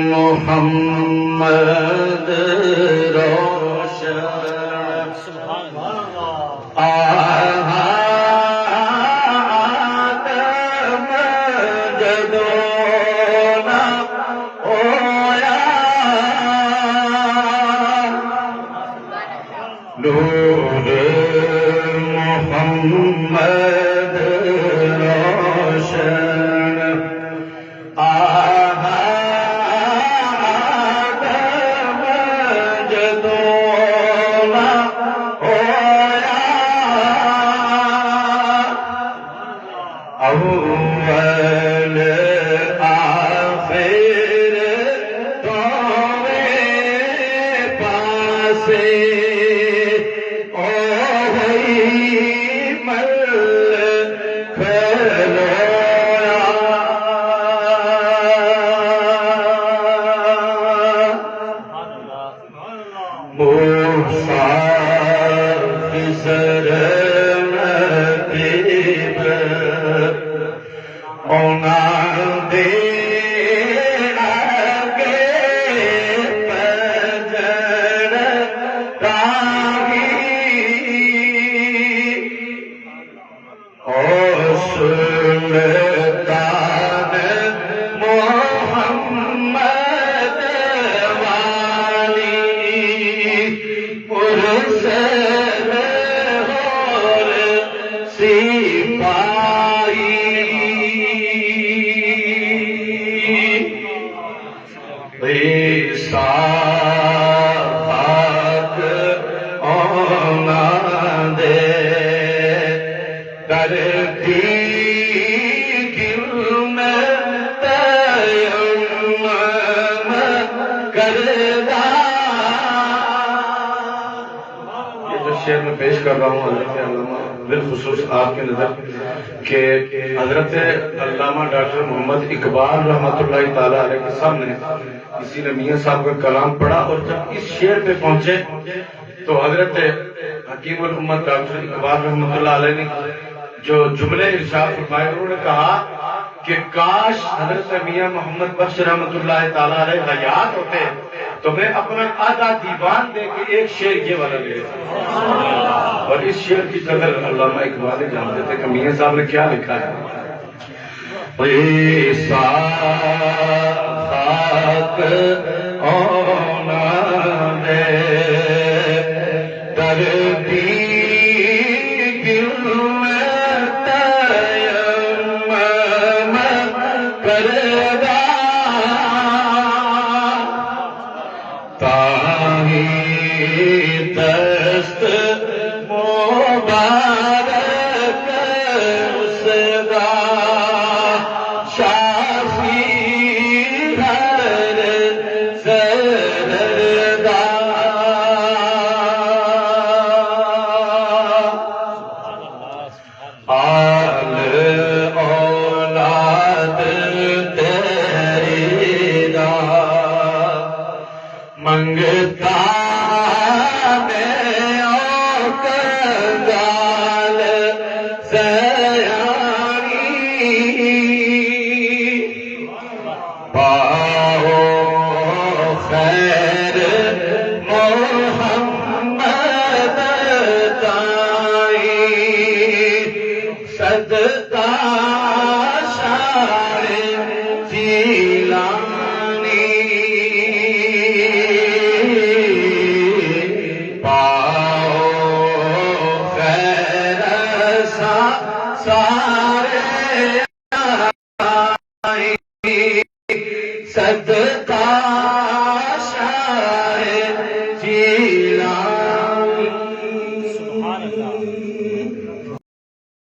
محمد روشن آدم جدونا ہویا نور محمد روشن اول آخر تمہیں پاسے او ہوئی مل پھیلویا موسیٰ خضر نبیب اونا دے آگے پجڑ تاہی او سلطان محمد والی مرسل اور سپاہی ساتھ اونا دے کرتی گل میں تیمم کردہ یہ جو شعر میں پیش کر رہا ہوں حضرت علامہ بالخصوص آپ کے نظر کہ حضرت علامہ ڈاکٹر محمد اقبال رحمۃ اللہ تعالیٰ علیہ کے سامنے کسی نے میاں صاحب کا کلام پڑھا اور جب اس شعر پہ پہنچے تو حضرت حکیم الامت ڈاکٹر اقبال رحمۃ اللہ علیہ نے جو جملے ارشاد فرمائے انہوں نے کہا کہ کاش حضرت میاں محمد بخش رحمۃ اللہ تعالیٰ علیہ حیات ہوتے تو میں اپنا آدھا دیوان دے کے ایک شعر یہ والا لے لیتا اور اس شعر کی قدر علامہ اقبال جانتے تھے کہ میاں صاحب نے کیا لکھا ہے خاک اونا دے دربی گل میں تیمم کردہ تاہی دست مبارک اس دا شافی ہر زردہ آل اولاد تیری دا منگتا میں او کنگال زیانی پاؤ خیر محمد تائی صدقہ شاہ جیلانی سارے صدقہ شاہ جی